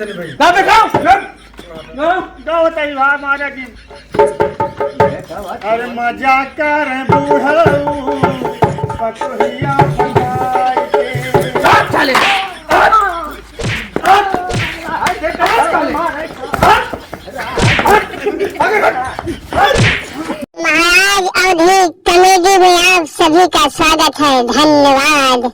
Tension भाई ना दिखाओ क्या होता है वहाँ मारा की अरे मजा कर बूढ़ऊ पतोहिया बनाई के चले महाराज अवधि कॉमेडी में आप सभी का स्वागत है। धन्यवाद।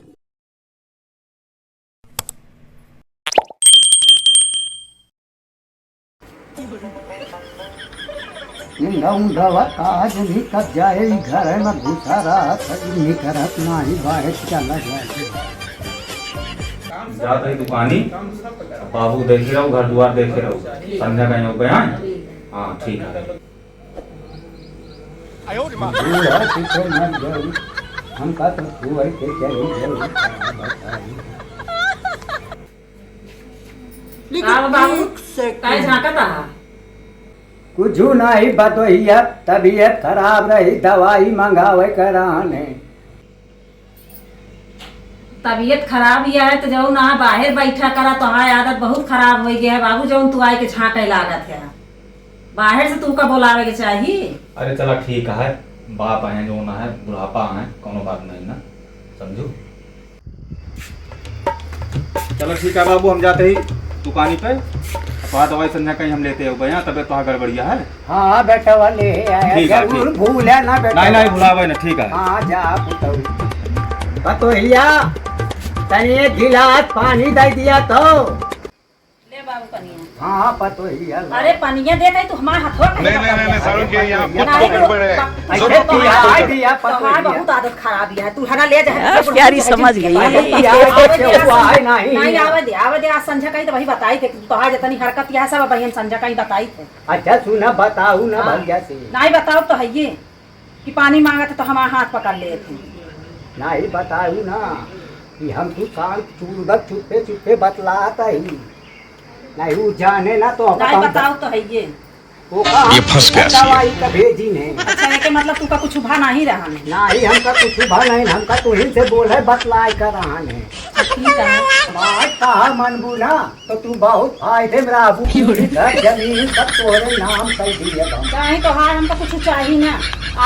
आज नहीं कब जाए घर में घुसा रहा नहीं करत नहीं बाहर चला जाए जाते ही दुकानी बाबू देखे रहो घर द्वार देखे रहो संध्या कहीं हो गया हाँ ठीक है हमका तो हुआ के कुछ नहीं बतोहिया तबीयत खराब रही दवाई मंगावे कराने तबीयत खराब ही है तो जो ना बाहर बैठा करा तो हाँ आदत बहुत खराब हो गया है बाबू जो तू आए के छाटे लागत है बाहर से तू का बोलावे के चाहिए। अरे चला ठीक है बाप है जो ना है बुढ़ापा है कोनो बात नहीं ना समझो। चलो ठीक है बाबू हम जाते ही दुकानी पे दवाई संध्या कहीं हम लेते हो गए तबियत तो गड़बड़िया है। हाँ बेटा वाले जरूर भूले ना बेटा नहीं भुलावे ना ठीक है। हाँ जा बतोहिया तने गिलास पानी दे दिया तो ले बाबू पनिया। हाँ बतोहिया अरे पनिया दे दे तू हमारे हाथों नहीं सारुण के यहाँ बहुत गड़बड़ है तुम्हारा बहुत आदत खराब है तू हना ले जा प्यारी समझ गई नहीं आवे दे आज संध्या कहीं तो वही बताई थे तो आज इतनी हरकत यह सब बहन संध्या कहीं बताई थे। अच्छा सुना बताऊ ना भैया से नहीं बताओ तो है ये कि पानी मांगा था तो हमारे हाथ पकड़ लिए थे। नहीं बताऊ ना कि हम तू शाम चुपे चुपे बतलाता ही नहीं वो जाने ना तो नहीं बताओ तो है ये फंस गया दवाई का भेजी नहीं। अच्छा है कि मतलब तू का कुछ उभा नहीं रहा है नहीं हमका कुछ उभा नहीं हमका तू ही से बोल है बतलाए कर रहा है। ठीक है बात कहा मनबू ना तो तू बहुत फायदे में रहबू जमीन सब तोरे नाम कर दिए चाहे तो हाँ हमको कुछ चाहिए ना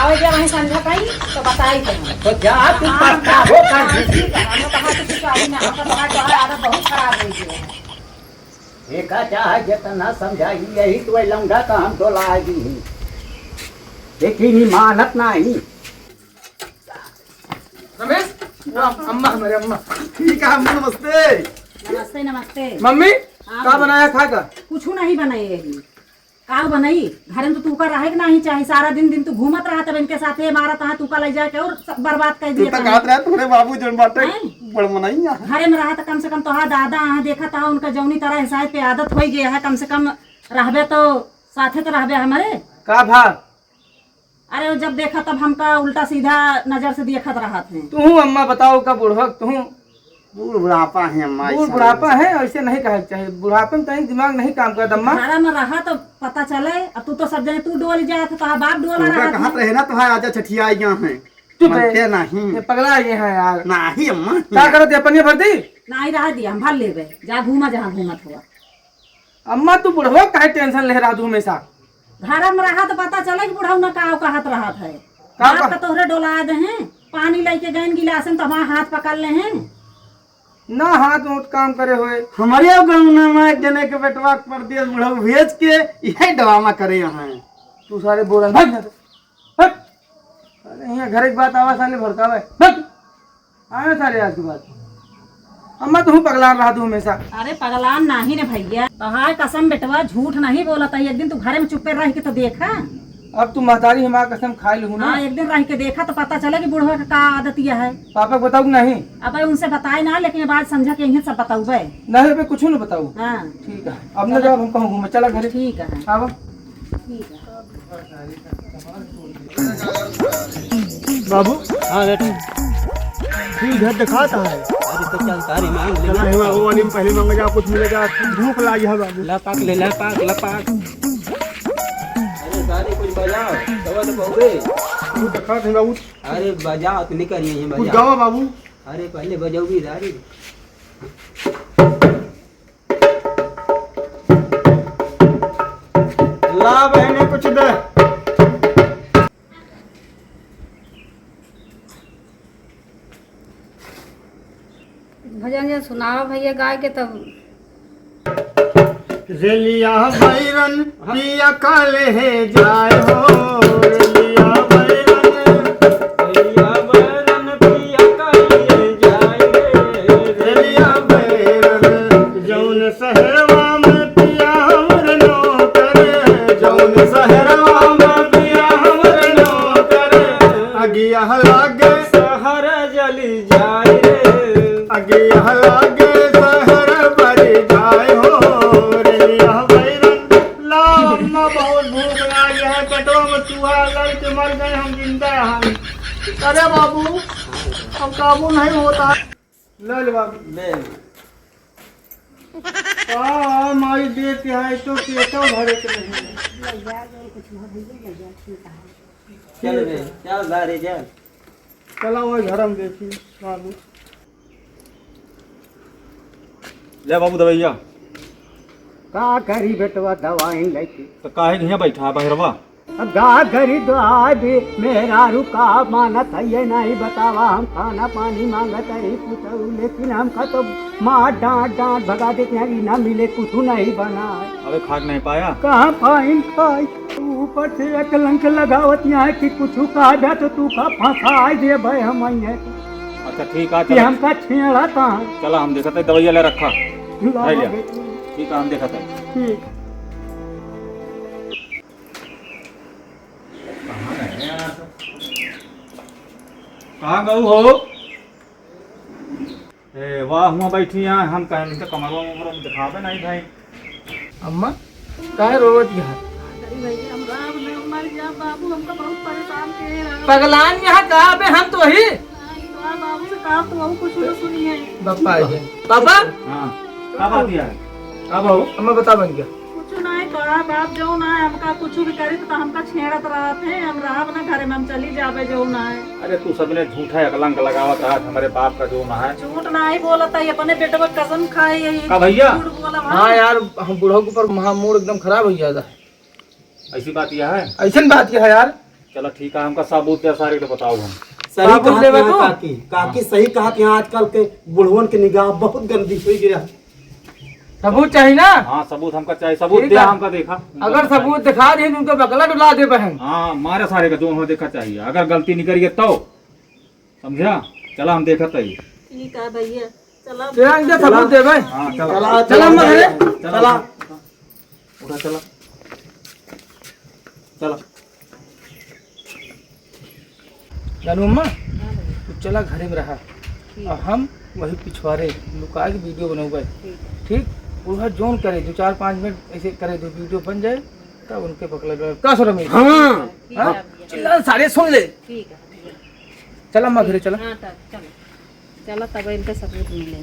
आवे जब वहीं संध्या कहीं तो बताई तो जा तू पक्का हो कर ठीक है हमने कहा कुछ चाहिए ना हमका तो आदत बहुत खराब हो गई है। एक चाहे जितना समझाई यही तो लौंडा का हम तो लागी लेकिन मानत नहीं। रमेश अम्मा हमारे अम्मा ठीक है अम्मा नमस्ते। नमस्ते नमस्ते मम्मी क्या बनाया खाकर? कुछ नहीं बनाई यही का बनाई घर में तो तू का रहे नहीं चाहिए सारा दिन तू घूमत रहा तब इनके साथ मारा था तू का ले जाके और बर्बाद कर दिया तू कहत रहा तोरे बाबू जोन बाटे बड़ मनाई घरे में रहा तो कम से कम तो दादा देखा था उनका जौनी तरह हिसाब पे आदत हो गया है कम से कम रहबे तो साथे तो रहबे हमारे का भा। अरे जब देखा तब हमका उल्टा सीधा नजर से देखत रहा थे। तू अम्मा बताओ का बुढ़वक तू बुढ़ापा है अम्मा बुढ़ापा है ऐसे नहीं कहना चाहिए बुढ़ापे में कहीं दिमाग नहीं काम करता अम्मा। घर में रहा तो पता चले अब तू तो सब जने तू डोल जाए तो बाप डोला रहा कहाँ रहे ना तो आजा छठिया यहाँ है नहीं पगला ये है यार नहीं अम्मा क्या करो थे पनिया भर दी नहीं रहा दिया हम भर ले जा घूमा जहाँ घूमत हुआ। अम्मा तू बुढ़वा काहे टेंशन ले रहा तू हमेशा घर में रहा तो पता चले कि बुढ़ऊ न कहत रहा है बाप का तोहरे डोला दे हैं पानी लेके गए गिलास में तो हमारा हाथ पकड़ ले हैं ना हाथ मुँह काम करे हुए हमारे गाँव में एक जने के बेटवा पर दिया बुढ़ऊ भेज के यही ड्रामा करे यहाँ तू सारे बोल अरे यहाँ घर की बात आवा साले भड़कावे आए सारे आज की बात अम्मा तू पगलान रहा तू हमेशा। अरे पगलान नहीं रे भैया तोहार कसम बेटवा झूठ नहीं बोला था एक दिन तू घर में चुप्पे रह के तो देखा अब तू महतारी हमारा कसम खा लू ना। हाँ एक दिन रह के देखा तो पता चला कि बुढ़वा का आदत यह है। पापा को बताऊ नहीं अब उनसे बताए ना लेकिन बाद समझा के यही सब बताऊ नहीं पे कुछ नहीं बताऊ। हाँ ठीक है अब न जब हम कहूँ घूमे चला घर ठीक है हाँ बाबू हाँ बेटा ठीक है दिखाता है अरे तो चल तारी मांग ले नहीं वो वाली पहले मांगेगा कुछ मिलेगा भूख लगी है बाबू लपाक ले लपाक अरे सारे कुछ बजाओ दवा तो बहु तू दिखा दे बाबू अरे बजाओ तो निकल यहीं कुछ बजाओ गाओ बाबू अरे पहले बजाओगी दारी ला बहने कुछ दे। भजन जे सुनाओ भैया गाय के तब। रेलिया बैरन पिया काले है जाए हो, रेलिया बैरन पिया काले जाए रे, रेलिया बैरन जौन सहरवा में पिया हमर नौकर, जौन सहरवा में पिया हमर नौकर, अगिया लागे सहर जली जाए रे, अगिया लागे सहर बरी जाए हो, रेलिया बैरन ला अम्मा बहुत भूख लगी है, पेटो में चूहा लड़ के मर गए हम जिंदा हैं। अरे बाबू अब काबू नहीं होता। ले बाबू ले। हाँ माई देते हैं तो पेटो भरे के नहीं। चल रे चल बारे चल। चला वही घर में देखी बाबू। ले बाबू दवाइया। का करी बेटवा दवाई लेके तो काहे यहाँ बैठा है बहरवा? अब गा करी दवाई भी मेरा रुका मानत है ये नहीं बतावा, हम खाना पानी मांगत है पूछू, लेकिन हमका तो माँ डांट डांट भगा देते हैं कि ना मिले कुछ नहीं बना है। अबे खाक नहीं पाया? कहाँ पाइन खाई ऊपर से एक लंक लगावत यहाँ कि कुछ कहा जा तो तू का फंसा दे भाई हम है अच्छा ठीक है कि हमका छेड़ा कहाँ। चला हम देखते हैं, दवाइया ले रखा। लावा ले लिया। बेटी। ठीक है हम देखते हैं। ठीक कहाँ गऊ हो? ए वाह हुआ बैठी यहाँ, हम कहें तो कमरवा उमरवा में दिखावे नहीं भाई। अम्मा काहे रोवत यहाँ? भैया हम राम ने मर गया बाबू, हमको बहुत परेशान किए रहा। पगलान यहाँ कहा बे हम तो ही बाबू से काम तो बहुत कुछ न सुनी है। बापा जी पापा हाँ क्या बात है? अब आओ अम्मा बता बन गया कुछ नहीं कहा बाप जो ना है हमका कुछ भी करी तो हमका छेड़त रहा थे, हम रहा ना घरे में हम चली जावे जो ना है। अरे तू सबने झूठा कलंक लगावत रहा हमारे बाप का जो ना है। झूठ नहीं बोला था, अपने बेटे को कसम खाई है। का भैया? झूठ बोला हाँ यार हम बूढ़ों के ऊपर महा मूड एकदम खराब हो जाता है। ऐसी बात यह है? ऐसा बात क्या है यार? चलो ठीक है, हमका सबूत या सारे तो बताओ हम। सही बाबू कहा लेवे कि तो? काकी काकी सही कहा कि आजकल के बुढ़वन की निगाह बहुत गंदी हो गया। सबूत चाहिए ना? हाँ सबूत हमका चाहिए, सबूत ठीक दे है। हमका देखा। अगर सबूत दिखा दी तो उनको बकला डुला दे बहन। हाँ मारे सारे का जो हमें देखा चाहिए, अगर गलती नहीं करिए तो समझा। चला हम देखते ही। ठीक है भैया चला। तेरा इनका सबूत दे भाई। हाँ चला चला चला अम्मा घरे। चला उठा चला चला। जानू अम्मा तू चला घरे में रहा और हम वही पिछवाड़े लुका के वीडियो बनौगे। ठीक पूरा जोन करे 2-4-5 मिनट ऐसे करे तो वीडियो बन जाए तब उनके पकड़ क्या सो रही। हाँ चिल्ला सारे सुन ले। ठीक है भैया। चला अम्मा घरे चला। हाँ तब चलो चलो तब इनका सबूत मिले।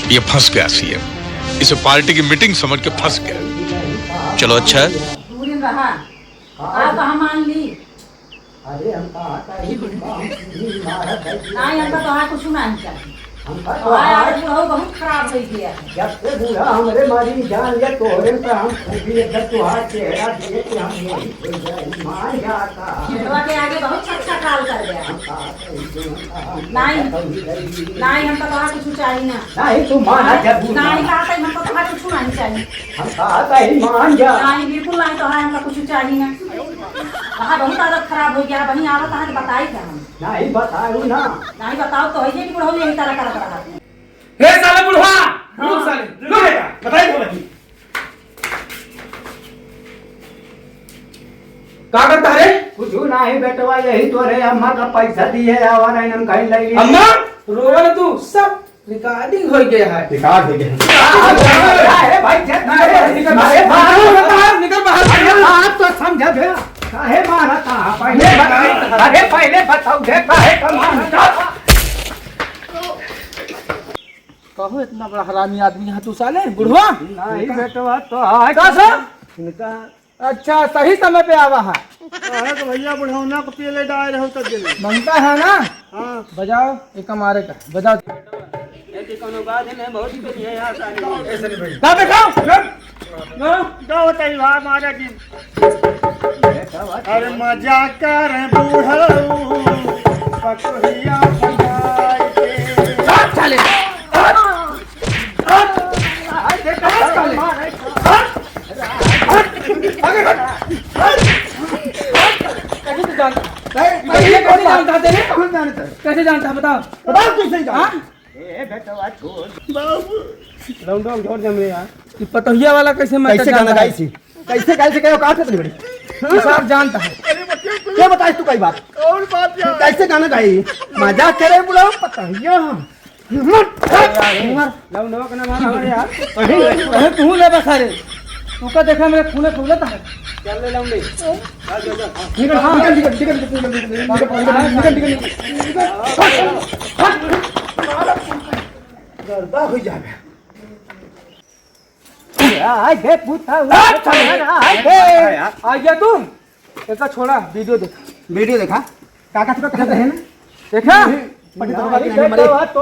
ये फंस गया सीएम, इसे पार्टी की मीटिंग समझ के फंस गया। चलो अच्छा है। दूरी रहा आप कहाँ मान ली। अरे हमका आता ही नहीं हमका तो हाँ कुछ नहीं चाहिए। हमका तो बहुत खराब हो गया है। जब से बूढ़ा हमरे मारी जान ले तोरे पे हम खूबी जब तुहार चेहरा देखे कि हम यही हो जाए मान जाता। छेड़वा के आगे बहुत अच्छा काल कर गया। नहीं नहीं हमका तो हाँ कुछ चाहिए ना। नहीं तू माना जब नहीं कहा था हमको तो हाँ कुछ नहीं चाहिए। हम कहता ही मान जा। नहीं बिल्कुल नहीं तो हाँ हमका कुछ चाहिए ना। वहाँ बहुत आदत खराब हो गया, वहीं आवत हाँ बताई क्या हम नहीं बताऊ ना। नहीं बताओ तो है कि बुढ़ऊ यही तरह करत रहा। हे साले बुढ़वा रुक साले रुक बेटा बताई बोला की का करता है? कुछ नहीं बेटवा यही तो रे अम्मा का पैसा दिए आवार हम कहीं ले ली। अम्मा रोवल तू सब रिकॉर्डिंग हो गया है। रिकॉर्ड हो गया। अरे भाई जब निकल बाहर निकल बाहर। आप तो समझा भैया काहे मारा था पहले बताओ। अरे पहले बताओ दे काहे का मारा कहो इतना बड़ा हरामी आदमी यहाँ तू साले बुढ़वा। नहीं बेटवा तो आज का सा? इनका अच्छा सही समय पे आवा है। अरे तो भैया बुढ़ौना को पीले डाल रहे हो तब जल्दी। बनता है ना। हाँ बजाओ एक हमारे का बजाओ। गाओ तैयार महाराज जी। अरे मजा कर बूढ़ऊ पकुहिया बनाई के। चले कैसे जानता है बताओ बताओ कैसे जाओ। हाँ? ए बेटवा छोड़। बाबू लौंडा छोड़ दे मेरे यार। ये पतोहिया वाला कैसे मैं कैसे गाना गाई सी? कैसे गाई से कहो काट इतनी बड़ी? सब जानता है। क्या बताइस तू कई बात? और बात यार। कैसे गाना गाई? मजाक करे बुलाओ पता हिया। लौंडा का नाम हमारे यार। अरे तू ले बसा रे तू का देखा मेरे खूने फूलता है। चल ले लौंडे। निकल हां निकल गरबा हो जावे। आय बे पुता आ गया तू ऐसा छोड़ा वीडियो देखा वीडियो देखा काका तो कहते हैं ना देखा पंडित बाबा के नाम मरे तो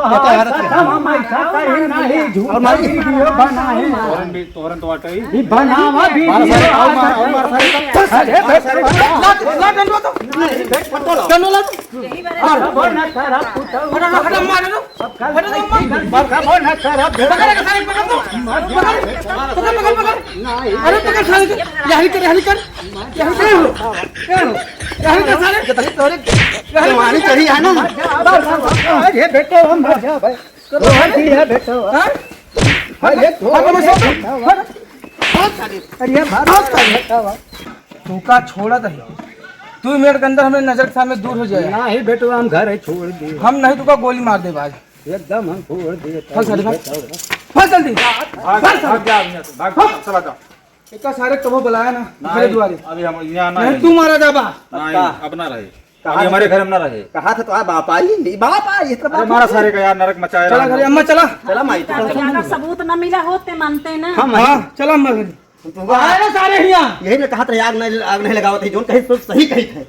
और मारी वीडियो बनाए तोरन तो वाटई बनावा वीडियो ला डंडो तो डंडो ला और बोलना सारा पुता हटा मार दो हटा दो मार बोलना सारा पकड़ के सारे पकड़ दो पकड़ अरे पकड़ सारे यही कर यही कर मारी चढ़ी है ना अरे बेटो हम जा भाई रोहती है बेटो अरे अरे भाग तू का छोड़ा था तू मिनट के अंदर हमें नजर के सामने दूर हो जाएगा ना ही बेटो हम घर है छोड़ दिए हम नहीं तुका गोली मार दे आज एकदम हम छोड़ दिए फल सारे फल जल्दी भाग जा भाग चला जा। एक सारे कबो बुलाया ना मेरे द्वारे अभी हम यहाँ ना नहीं तू मारा जाबा नहीं अब ना रहे अभी हमारे घर में ना रहे। कहा था तो आ बाप आई बाप आई इतना अरे हमारा सारे का यार नरक मचाया चला घर अम्मा चला चला माई तो ज्यादा सबूत न मिला होते मानते ना। हम हाँ चला अम्मा घर आए ना सारे यहाँ यही ने कहा था आग नहीं लगावत है जोन कहीं सही कही थे